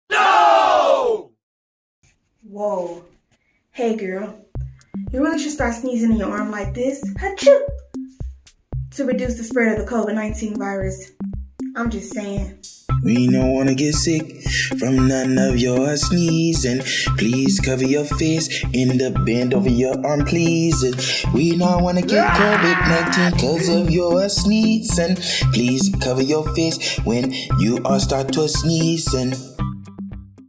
No! Whoa. Hey, girl. You really should start sneezing in your arm like this. Achoo! To reduce the spread of the COVID-19 virus. I'm just saying. We don't wanna get sick from none of your sneezing. Please cover your face in the bend over your arm, please. We don't wanna get COVID-19 cause of your sneezing. Please cover your face when you are start to sneezing.